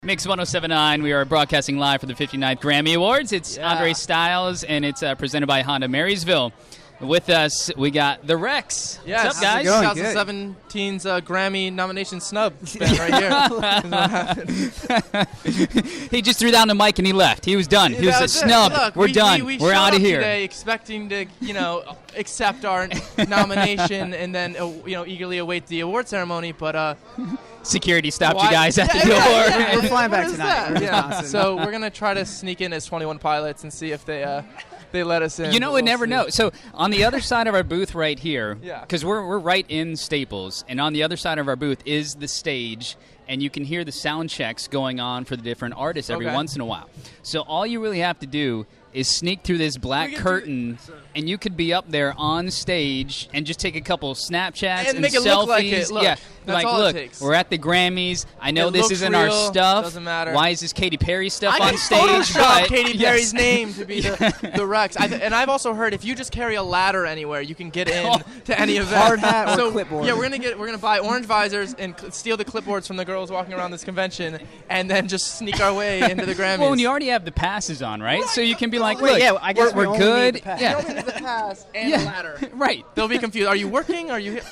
Mix 107.9, we are broadcasting live for the 59th Grammy Awards. It's Andre Styles, and it's presented by Honda Marysville. With us, we got the Rex. Yes. What's up, guys? 2017's Grammy nomination snub right here. He just threw down the mic and he left. He was done. He was snubbed. Look, We're done. We We're out of here. Today expecting to, accept our nomination and then, eagerly await the award ceremony, but security stopped you guys at the door. Yeah. We're flying back tonight. Yeah. So we're gonna try to sneak in as 21 Pilots and see if they let us in. You would never know. So on the other side of our booth right here, Yeah. because we're right in Staples, and on the other side of our booth is the stage, and you can hear the sound checks going on for the different artists every once in a while. So all you really have to do is sneak through this black curtain, and you could be up there on stage and just take a couple Snapchats and make it selfies. look like it. Look, yeah, that's like, all it look, takes. we're at the Grammys. I know It this looks isn't our real, stuff. doesn't matter. Why is this Katy Perry stuff I on can stage? Photoshop Katy yes. Perry's name to be the Rex. And I've also heard if you just carry a ladder anywhere, you can get in to any event. Hard hat or so, clipboard. Yeah, we're gonna buy orange visors and steal the clipboards from the girls walking around this convention, and then just sneak our way into the Grammys. Well, and you already have the passes on, right? So you can be like, Wait, look, yeah, I guess we're we only good. need the pass. You Yeah. only need the pass and a ladder. Right. They'll be confused. Are you working? Are you?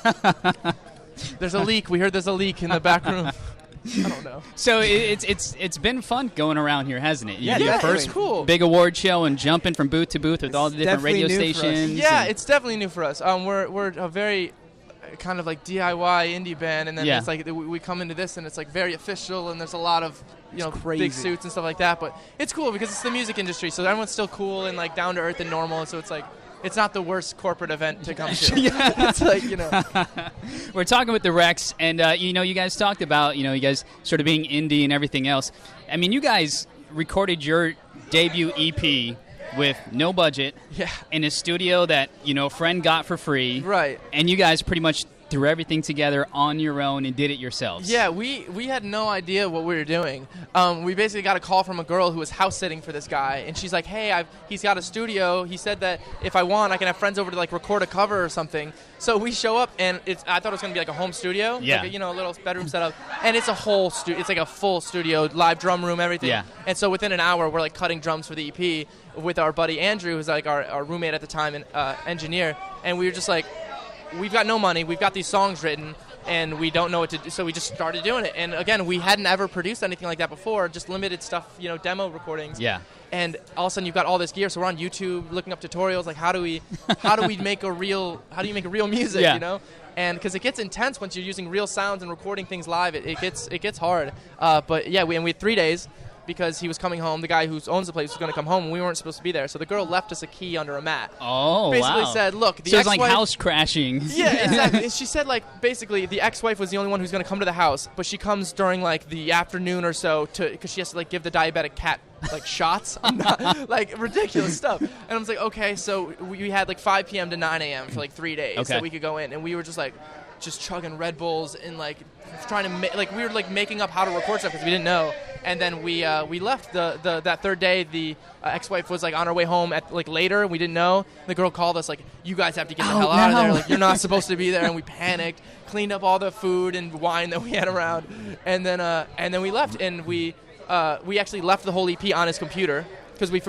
There's a leak. We heard there's a leak in the back room. I don't know. So it's been fun going around here, hasn't it? Yeah, Your definitely. first Cool. big award show and jumping from booth to booth with all the different radio definitely new for us. stations. Yeah, and- it's definitely new for us. We're a very kind of like DIY indie band, and then Yeah. it's like we come into this and it's like very official, and there's a lot of crazy. big suits and stuff like that. But it's cool because it's the music industry, so everyone's still cool and like down to earth and normal. So it's like it's not the worst corporate event to come to. It's like We're talking with the Rex, and you guys talked about you guys sort of being indie and everything else. I mean, you guys recorded your debut EP with no budget, in a studio that a friend got for free, Right. And you guys pretty much threw everything together on your own and did it yourselves. Yeah, we had no idea what we were doing. We basically got a call from a girl who was house sitting for this guy, and she's like, "Hey, he's got a studio. He said that if I want, I can have friends over to like record a cover or something." So we show up, and I thought it was gonna be like a home studio, like a little bedroom setup, and it's a whole studio. It's like a full studio, live drum room, everything. Yeah. And so within an hour, we're like cutting drums for the EP with our buddy Andrew, who's like our roommate at the time and engineer, and we were just like, we've got no money, we've got these songs written, and we don't know what to do, so we just started doing it. And again, we hadn't ever produced anything like that before, just limited stuff, demo recordings. Yeah. And all of a sudden you've got all this gear, so we're on YouTube looking up tutorials, like how do you make real music, Yeah. And because it gets intense once you're using real sounds and recording things live, it gets hard. But yeah, we had 3 days. Because he was coming home, the guy who owns the place was going to come home, and we weren't supposed to be there. So the girl left us a key under a mat. Oh, Basically wow. said, look, the so it's ex-wife... like house crashing. Yeah, exactly. She said, like, basically, the ex-wife was the only one who's going to come to the house, but she comes during, like, the afternoon or so because she has to, like, give the diabetic cat, like, shots. Like, ridiculous stuff. And I was like, okay, so we had, like, 5 p.m. to 9 a.m. for, like, 3 days so we could go in. And we were just, like, chugging Red Bulls and, like, trying to we were, like, making up how to record stuff because we didn't know. And then we left that third day. The ex-wife was like on her way home at like later. We didn't know. The girl called us like, "You guys have to get the hell out of there. Like you're not supposed to be there." And we panicked, cleaned up all the food and wine that we had around, and then we left. And we actually left the whole EP on his computer because we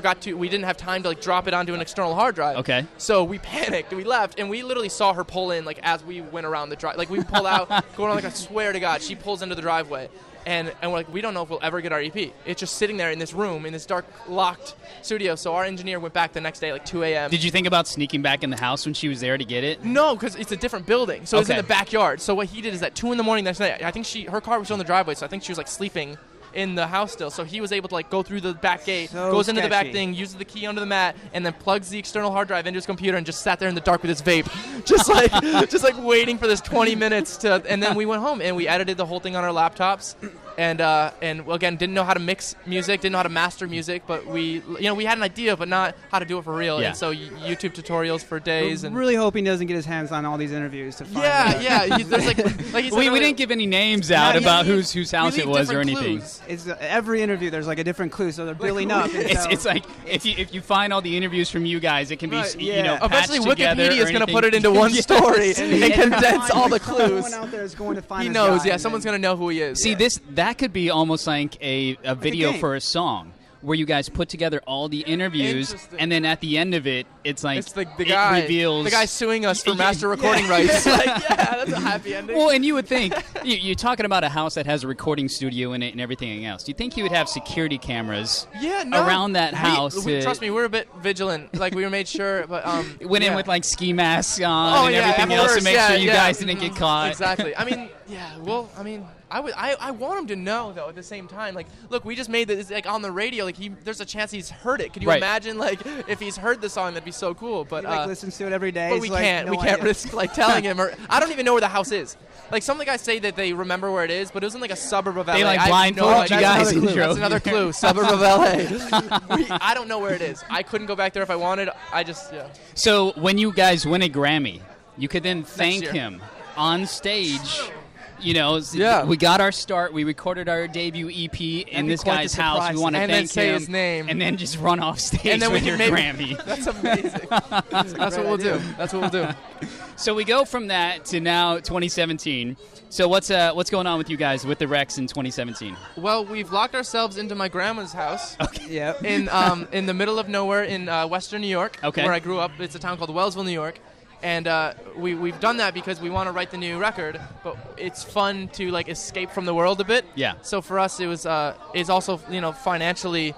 didn't have time to like drop it onto an external hard drive. Okay. So we panicked. We left, and we literally saw her pull in like as we went around the drive. Like we pull out, going on like I swear to God, she pulls into the driveway. And we're like, we don't know if we'll ever get our EP. It's just sitting there in this room, in this dark, locked studio. So our engineer went back the next day, like 2 a.m. Did you think about sneaking back in the house when she was there to get it? No, because it's a different building. So it's in the backyard. So what he did is at 2 in the morning next night, I think her car was still in the driveway, so I think she was like sleeping in the house still. So he was able to like go through the back gate, goes into the back thing, uses the key under the mat, and then plugs the external hard drive into his computer and just sat there in the dark with his vape, just like waiting for this 20 minutes to. And then we went home and we edited the whole thing on our laptops. And again, didn't know how to mix music, didn't know how to master music, but we had an idea, but not how to do it for real. Yeah. And so YouTube tutorials for days. I'm really hoping he doesn't get his hands on all these interviews to find There's like he said We earlier, didn't give any names out about whose house we it leave was or different anything. clues. It's every interview there's like a different clue, so they're building up. And so It's like if you find all the interviews from you guys, it can be Right, patched eventually together Wikipedia or is going to anything. put it into one story and and condense all the Someone clues. out there is going to find He this knows, guy, and someone's going to know who he is. See, yeah. that could be almost like a video game. for a song, where you guys put together all the interviews, and then at the end of it, it's like the guy, it reveals the guy suing us for master recording rights. Like, yeah, that's a happy ending. Well, and you would think you're talking about a house that has a recording studio in it and everything else. You think you would have security cameras around that house? Trust me, we're a bit vigilant. Like we made sure, but went in with like ski masks on and everything else to make sure you guys didn't get caught. Exactly. I mean, I want him to know though. At the same time, like, look, we just made this like on the radio. Like, there's a chance he's heard it. Could you imagine, like, if he's heard the song? That'd be so cool. But he, like, listens to it every day. But we can't. We can't risk like telling him. Or I don't even know where the house is. Like, some of the guys say that they remember where it is, but it was in like a suburb of LA. They like blindfolded you guys. That's another clue. Suburb of LA. I don't know where it is. I couldn't go back there if I wanted. So when you guys win a Grammy, you could then thank him on stage. You know, we got our start. We recorded our debut EP in this guy's house. We want to thank say him, his name, and then just run off stage with your Grammy. That's amazing. That's what we'll do. That's what we'll do. So we go from that to now 2017. So what's going on with you guys with the Rex in 2017? Well, we've locked ourselves into my grandma's house. Okay. Yep. In the middle of nowhere in Western New York, where I grew up. It's a town called Wellsville, New York. And we've done that because we want to write the new record, but it's fun to like escape from the world a bit. Yeah. So for us, it was it's also financially,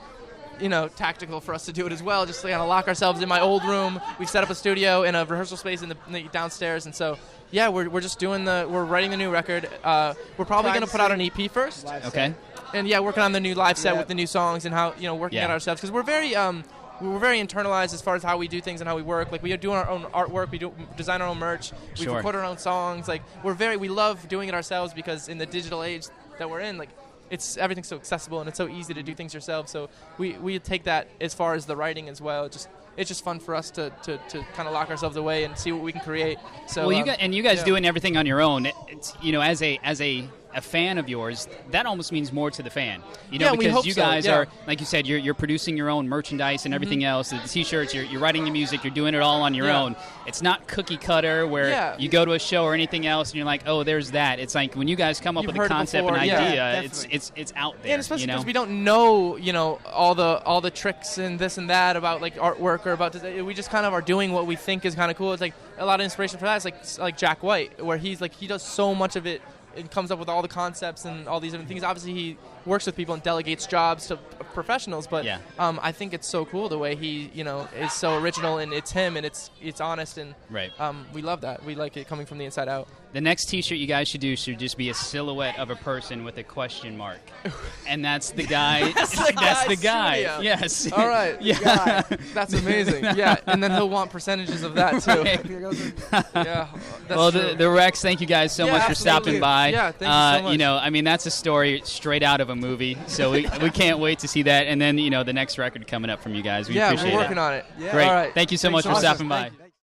tactical for us to do it as well. Just to kind of lock ourselves in my old room. We've set up a studio and a rehearsal space in the downstairs, and so yeah, we're just we're writing the new record. We're probably going to put out an EP first. Okay. And yeah, working on the new live set with the new songs and how working at ourselves because we're very internalized as far as how we do things and how we work. Like, we are doing our own artwork, we design our own merch, we record our own songs. Like, we love doing it ourselves because in the digital age that we're in, like, everything's so accessible and it's so easy to do things yourself. So we take that as far as the writing as well. It's just fun for us to kind of lock ourselves away and see what we can create. So well, you guys doing everything on your own. It's, as a fan of yours, that almost means more to the fan. Because you guys are, like you said, you're producing your own merchandise and everything else. The T-shirts, you're writing the music, you're doing it all on your own. It's not cookie cutter where you go to a show or anything else and you're like, oh, there's that. It's like when you guys come up with a concept and idea, it's out there. And especially because we don't know, all the tricks and this and that about like artwork or about this. We just kind of are doing what we think is kind of cool. It's like a lot of inspiration for that. It's like Jack White, where he does so much of it. It comes up with all the concepts and all these different things. Obviously, he works with people and delegates jobs to professionals. But I think it's so cool the way he, is so original and it's him and it's honest and we love that. We like it coming from the inside out. The next T-shirt you guys should do should just be a silhouette of a person with a question mark, and that's the guy. that's the guy. Yes. All right. Yeah. That's amazing. Yeah, and then he'll want percentages of that too. Yeah. Well, the Rex, thank you guys so much for stopping by. Yeah, thank you so much. That's a story straight out of a movie, so we can't wait to see that. And then the next record coming up from you guys. We appreciate it. We're working on it. Yeah. Great. All right. Thank you so much for stopping by.